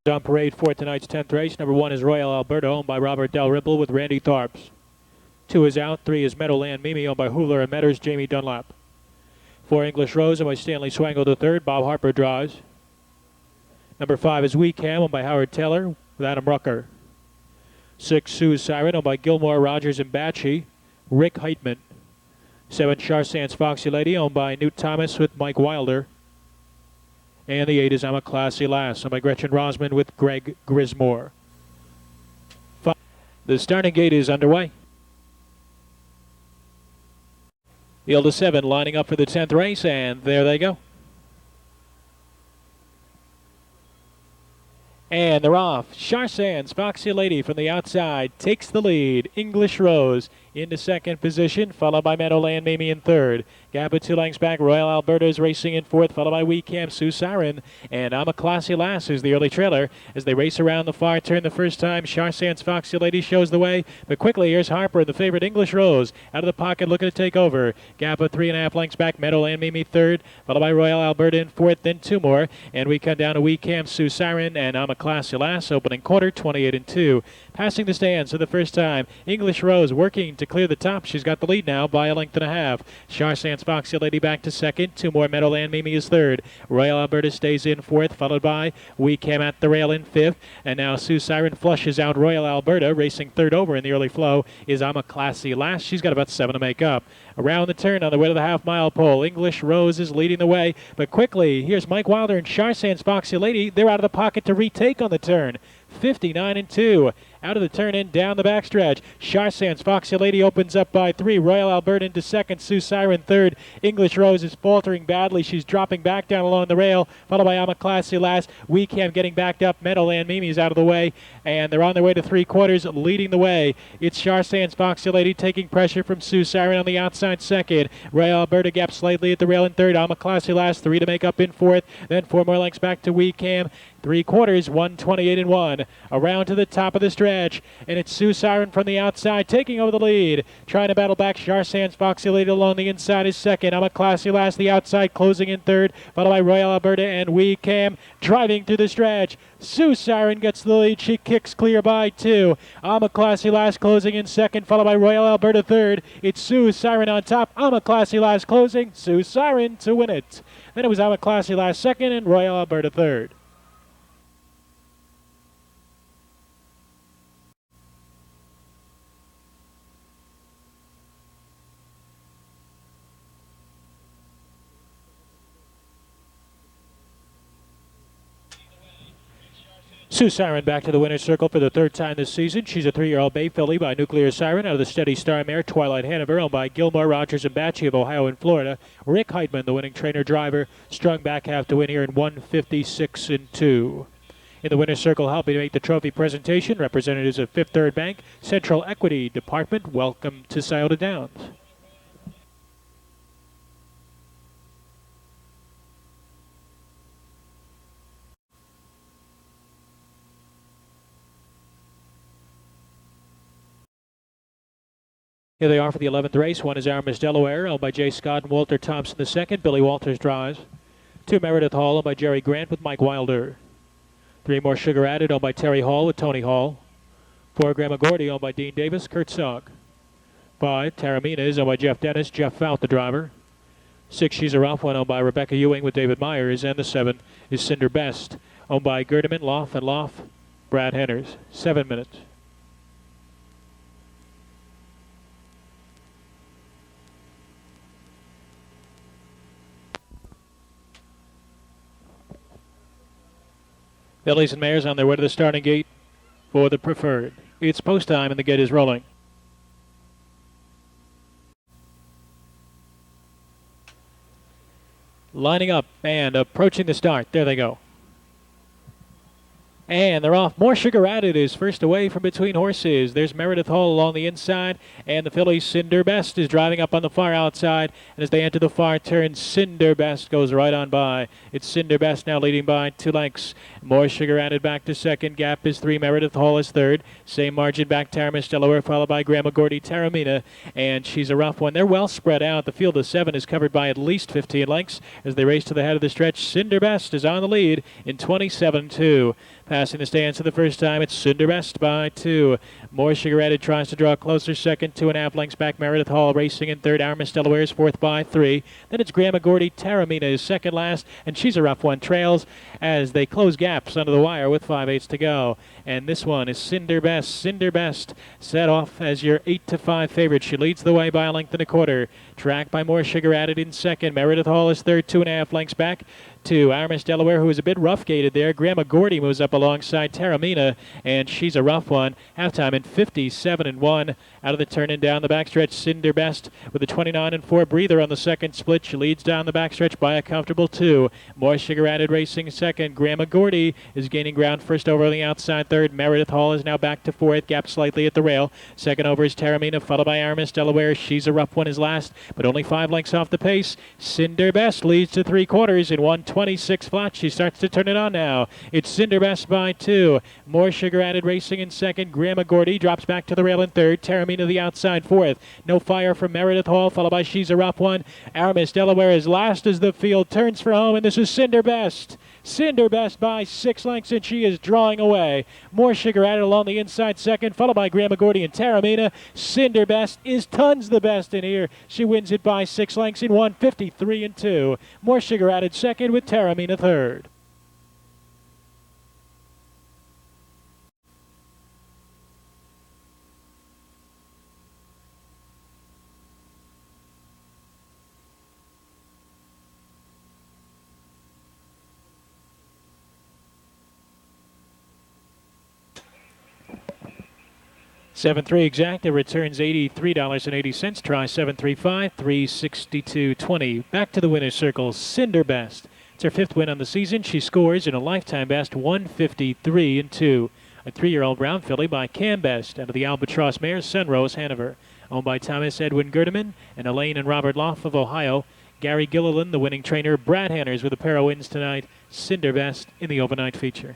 On parade for tonight's 10th race. Number 1 is Royal Alberta, owned by Robert Dalrymple with Randy Tharps. 2 is out. 3 is Meadowland Mimi, owned by Hooler and Metters, Jamie Dunlap. 4 English Rose, owned by Stanley Swangle III. Bob Harper drives. Number 5 is We Cam, owned by Howard Taylor with Adam Rucker. 6 Sue's Siren, owned by Gilmore, Rogers, and Batchy, Rick Heitman. 7 Charsan's Foxy Lady, owned by Newt Thomas with Mike Wilder. And the 8 is I'm a Classy Lass, owned by Gretchen Rosman with Greg Grismore. The starting gate is underway. Field of 7 lining up for the 10th race, and there they go. And they're off. Charsan's Foxy Lady from the outside takes the lead. English Rose into second position, followed by Meadowland Mimi in third. Gap of 2 lengths back. Royal Alberta is racing in fourth, followed by We Camp, Sue Siren, and I'm a Classy Lass, who's the early trailer. As they race around the far turn the first time, Charsan's Foxy Lady shows the way, but quickly here's Harper, the favorite English Rose, out of the pocket looking to take over. Gap of 3.5 lengths back. Meadowland Mimi third, followed by Royal Alberta in fourth, then 2 more, and we come down to We Camp, Sue Siren, and I'm a Classy Lass, opening quarter, 28 and 2. Passing the stands for the first time, English Rose working to clear the top. She's got the lead now by a length and a half. Charsan's Foxy Lady back to second. 2 more. Meadowland Mimi is third. Royal Alberta stays in fourth, followed by We Cam at the rail in fifth. And now Sue Siren flushes out Royal Alberta. Racing third over in the early flow is I'm a Classy Lass. She's got about 7 to make up. Around the turn on the way to the half-mile pole, English Rose is leading the way. But quickly, here's Mike Wilder and Charsan's Foxy Lady. They're out of the pocket to retake on the turn. 59 and 2. Out of the turn in, down the backstretch. Charsan's Foxy Lady opens up by 3. Royal Alberta into second. Sioux Siren third. English Rose is faltering badly. She's dropping back down along the rail, followed by Ama Classy last. Weekham getting backed up. Meadowland Mimi's out of the way, and they're on their way to 3/4, leading the way. It's Charsan's Foxy Lady taking pressure from Sioux Siren on the outside second. Royal Alberta gaps slightly at the rail in third. Ama Classy last. 3 to make up in fourth. Then 4 more lengths back to Weekham. 3/4, 1:28.1. Around to the top of the stretch, and it's Sioux Siren from the outside taking over the lead. Trying to battle back. Charsan's Foxy Lady along the inside is second. Ama Classy last, the outside closing in third, followed by Royal Alberta and Weekham driving through the stretch. Sioux Siren gets the lead. She kicks clear by 2. Ama Classy last closing in second, followed by Royal Alberta third. It's Sioux Siren on top. Ama Classy last closing. Sioux Siren to win it. Then it was Ama Classy last second and Royal Alberta third. Sioux Siren back to the winner's circle for the 3rd time this season. She's a 3-year-old bay filly by Nuclear Siren out of the Steady Star mare Twilight Hanover, owned by Gilmore, Rogers, and Batchy of Ohio and Florida. Rick Heidman, the winning trainer-driver, strung back half to win here in 1:56.2. In the winner's circle, helping to make the trophy presentation, representatives of Fifth Third Bank, Central Equity Department. Welcome to Scioto Downs. Here they are for the 11th race. 1 is Our Miss Delaware, owned by Jay Scott and Walter Thompson II. Billy Walters drives. 2, Meredith Hall, owned by Jerry Grant with Mike Wilder. 3 more Sugar Added, owned by Terry Hall with Tony Hall. 4, Grandma Gordy, owned by Dean Davis, Kurt Sogg. 5, Taramina is owned by Jeff Dennis, Jeff Fout, the driver. 6, She's a Rough One, owned by Rebecca Ewing with David Myers. And the 7 is Cinder Best, owned by Gerdeman, Loff, and Loff, Brad Henners. 7 minutes. Fillies and mares on their way to the starting gate for the preferred. It's post time and the gate is rolling. Lining up and approaching the start. There they go. And they're off. More Sugar Added is first away from between horses. There's Meredith Hall along the inside, and the filly Cinder Best is driving up on the far outside. And as they enter the far turn, Cinder Best goes right on by. It's Cinder Best now leading by 2 lengths. More Sugar Added back to second. Gap is 3. Meredith Hall is third. Same margin back. Taramis Delaware followed by Grandma Gordy Taramina, and She's a Rough One. They're well spread out. The field of 7 is covered by at least 15 lengths as they race to the head of the stretch. Cinder Best is on the lead in 27.2. Passing the stands for the first time, it's Cinder Best by 2. More Sugar Added tries to draw closer second, 2.5 lengths back. Meredith Hall racing in third. Our Miss Delaware is fourth by 3. Then it's Grandma Gordy Taramina is second last, and She's a Rough One trails as they close gaps under the wire with 5/8 to go. And this one is Cinder Best. Cinder Best set off as your 8-5 favorite. She leads the way by a length and a quarter. Tracked by More Sugar Added in second. Meredith Hall is third, 2.5 lengths back to Our Miss Delaware, who is a bit rough-gated there. Grandma Gordy moves up alongside Taramina, and She's a Rough One. Halftime in 57.1. Out of the turn and down the backstretch, Cinder Best with a 29.4 breather on the second split. She leads down the backstretch by a comfortable 2. More Sugar Added racing second. Grandma Gordy is gaining ground first over on the outside third. Meredith Hall is now back to fourth, gap slightly at the rail. Second over is Taramina, followed by Our Miss Delaware. She's a Rough One is last, but only 5 lengths off the pace. Cinder Best leads to 3/4 in 1:26 flat. She starts to turn it on now. It's Cinder Best by 2. More Sugar Added racing in second. Grandma Gordy drops back to the rail in third. Taramina the outside fourth. No fire from Meredith Hall, followed by She's a Rough One. Our Miss Delaware is last as the field turns for home, and this is Cinder Best. Cinder Best by 6 lengths, and she is drawing away. More Sugar Added along the inside second, followed by Grandma Gordy and Taramina. Cinder Best is tons the best in here. She wins it by 6 lengths in 1:53.2. More Sugar Added second with Taramina third. 7-3 exact. It returns $83.80. Try 735, 362.20. Back to the winner's circle, Cinder Best. It's her 5th win on the season. She scores in a lifetime best 153-2. A 3-year-old brown filly by Cam Best out of the Albatross Mares, Sunrose, Hanover. Owned by Thomas Edwin Gerdeman and Elaine and Robert Loff of Ohio. Gary Gilliland, the winning trainer. Brad Hanners with a pair of wins tonight. Cinder Best in the overnight feature.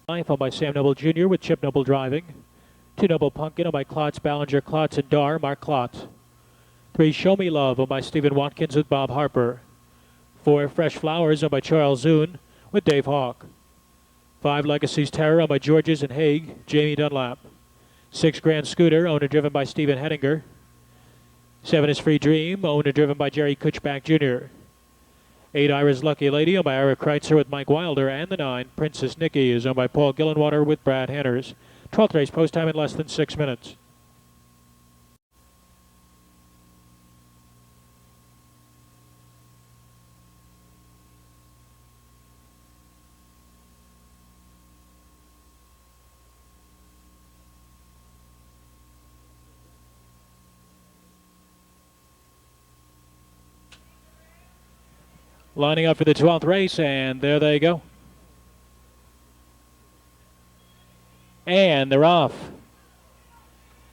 Owned by Sam Noble Jr. with Chip Noble driving. 2 Noble Pumpkin owned by Klotz, Ballinger, Klotz, and Dar, Mark Klotz. 3 Show Me Love owned by Stephen Watkins with Bob Harper. 4 Fresh Flowers owned by Charles Zune with Dave Hawk. 5 Legacy's Terror owned by Georges and Haig, Jamie Dunlap. 6 Grand Scooter owned and driven by Stephen Henninger. 7 is Free Dream owned and driven by Jerry Kutchback Jr. 8 Ira's Lucky Lady owned by Ira Kreitzer with Mike Wilder, and the 9 Princess Nikki is owned by Paul Gillenwater with Brad Hanners. 12th race post time in less than 6 minutes. Lining up for the 12th race, and there they go. And they're off.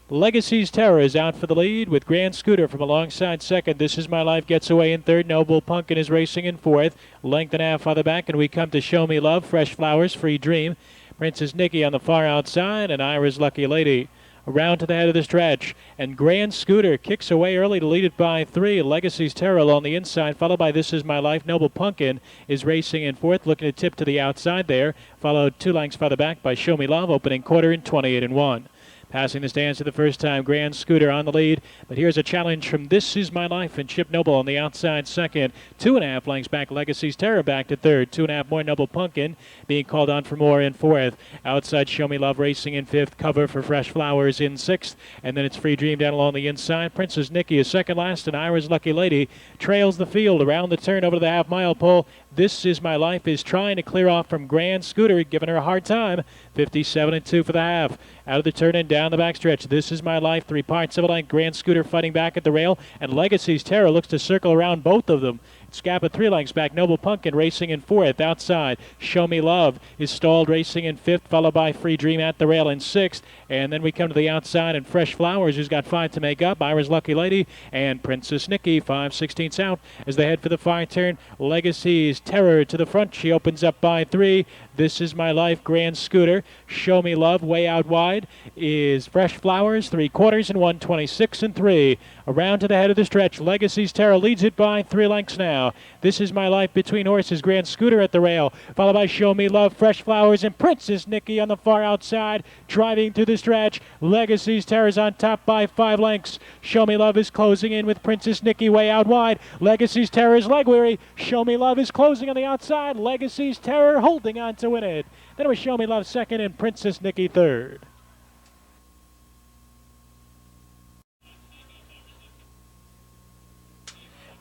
Legacy's Terror is out for the lead with Grand Scooter from alongside second. This Is My Life gets away in third. Noble Pumpkin is racing in fourth. Length and a half farther back, and we come to Show Me Love, Fresh Flowers, Free Dream. Princess Nikki on the far outside, and Ira's Lucky Lady. Around to the head of the stretch, and Grand Scooter kicks away early to lead it by 3. Legacy's Terror on the inside, followed by This Is My Life. Noble Pumpkin is racing in fourth, looking to tip to the outside there, followed 2 lengths farther back by Show Me Love, opening quarter in 28-1. Passing the stands for the first time, Grand Scooter on the lead. But here's a challenge from This Is My Life and Chip Noble on the outside second. 2.5 lengths back, Legacy's Terror back to third. 2.5 more, Noble Pumpkin being called on for more in fourth. Outside, Show Me Love racing in fifth. Cover for Fresh Flowers in sixth. And then it's Free Dream down along the inside. Princess Nikki is second last, and Ira's Lucky Lady trails the field around the turn over to the half-mile pole. This Is My Life is trying to clear off from Grand Scooter, giving her a hard time. 57-2 for the half. Out of the turn and down the backstretch. This Is My Life, 3 parts of a length. Grand Scooter fighting back at the rail, and Legacy's Terror looks to circle around both of them. Scapa 3 lengths back. Noble Pumpkin racing in fourth. Outside, Show Me Love is stalled racing in fifth, followed by Free Dream at the rail in sixth. And then we come to the outside, and Fresh Flowers, who's got 5 to make up. Ira's Lucky Lady and Princess Nikki, 5/16 out as they head for the far turn. Legacy's Terror to the front. She opens up by 3. This Is My Life, Grand Scooter. Show Me Love way out wide is Fresh Flowers, 3/4 and 126-3. Around to the head of the stretch. Legacy's Terror leads it by 3 lengths now. This Is My Life between horses. Grand Scooter at the rail, followed by Show Me Love, Fresh Flowers, and Princess Nikki on the far outside, driving to the stretch. Legacy's Terror's on top by 5 lengths. Show Me Love is closing in with Princess Nikki way out wide. Legacy's Terror is leg weary. Show Me Love is closing on the outside. Legacy's Terror holding on to win it. Then it was Show Me Love second and Princess Nikki third.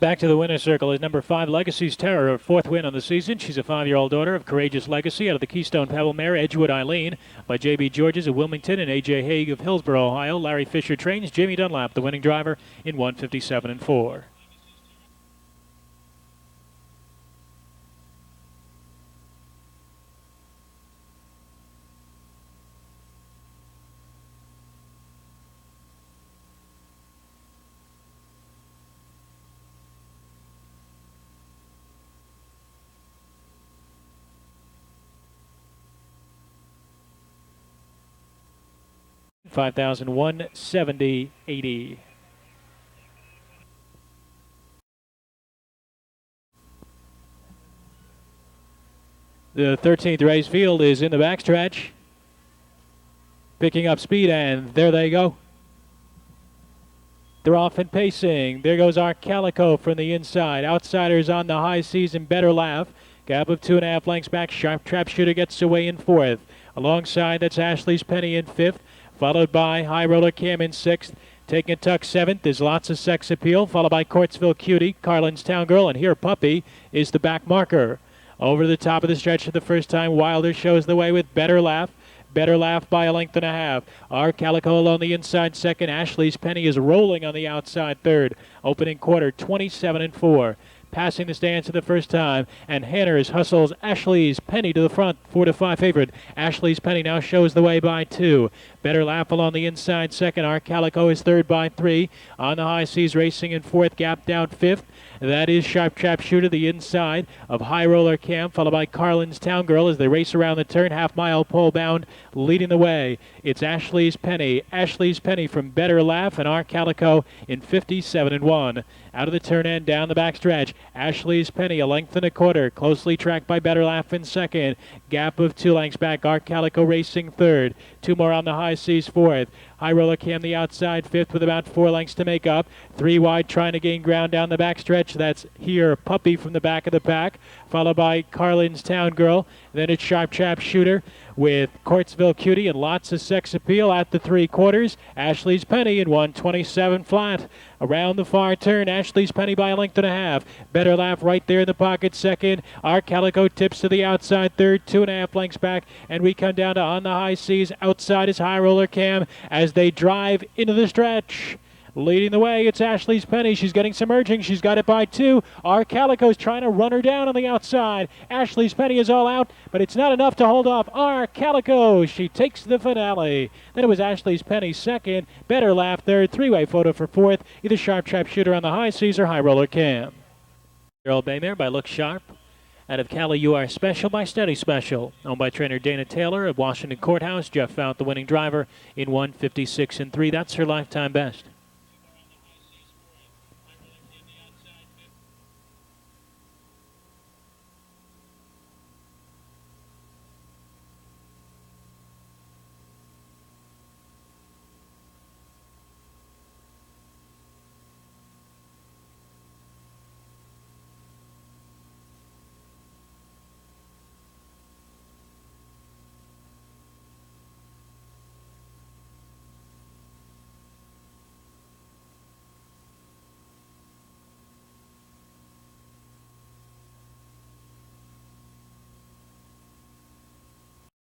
Back to the winner's circle is number 5, Legacy's Terror, her 4th win on the season. She's a 5-year-old daughter of Courageous Legacy out of the Keystone Pebble mare Edgewood Eileen by J.B. Georges of Wilmington and A.J. Haig of Hillsborough, Ohio. Larry Fisher trains. Jamie Dunlap, the winning driver, in 157-4. 5,170.80. The 13th race field is in the backstretch, picking up speed, and there they go. They're off and pacing. There goes our Calico from the inside. Outsiders on the high seas and Better Laugh. Gap of 2.5 lengths back. Sharp Trap Shooter gets away in fourth. Alongside, that's Ashley's Penny in fifth, followed by High Roller Cam in sixth. Taking a tuck seventh. There's lots of sex appeal, followed by Courtsville Cutie, Carlin's Town Girl, and here Puppy is the back marker. Over the top of the stretch for the first time, Wilder shows the way with Better Laugh. Better Laugh by a length and a half. Our Calico along the inside second. Ashley's Penny is rolling on the outside third. Opening quarter, 27-4. Passing the stands for the first time, and Hanners hustles Ashley's Penny to the front, 4-5 favorite. Ashley's Penny now shows the way by 2. Better Laugh along the inside second. Our Calico is third by 3. On the high seas racing in fourth, gapped out fifth. That is Sharp Trap Shooter, the inside of High Roller Cam, followed by Carlin's Town Girl as they race around the turn, half-mile pole bound, leading the way. It's Ashley's Penny. Ashley's Penny from Better Laugh, and our Calico in 57-1. Out of the turn end, down the backstretch. Ashley's Penny, a length and a quarter, closely tracked by Better Laugh in second. Gap of 2 lengths back. Our Calico racing third. 2 more on the high seas fourth. High Roller Cam the outside fifth with about 4 lengths to make up. 3 wide trying to gain ground down the backstretch. That's here Puppy from the back of the pack, followed by Carlin's Town Girl. Then it's Sharp Trap Shooter with Courtsville Cutie and lots of sex appeal at the 3/4. Ashley's Penny in 127 flat. Around the far turn, Ashley's Penny by a length and a half. Better Laugh right there in the pocket second. Our Calico tips to the outside third, 2.5 lengths back, and we come down to on the high seas. Outside is High Roller Cam as they drive into the stretch. Leading the way, it's Ashley's Penny. She's getting some urging. She's got it by 2. Our Calico's trying to run her down on the outside. Ashley's Penny is all out, but it's not enough to hold off our Calico. She takes the finale. Then it was Ashley's Penny second, Better Laugh third, 3-way photo for fourth, either Sharp Trap Shooter on the high seas or High Roller Cam. Old Baymare by Look Sharp. Out of Cali, You Are Special by Steady Special. Owned by trainer Dana Taylor of Washington Courthouse. Jeff Fount, the winning driver, in 1:56.3. That's her lifetime best.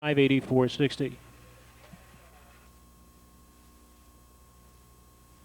$584.60.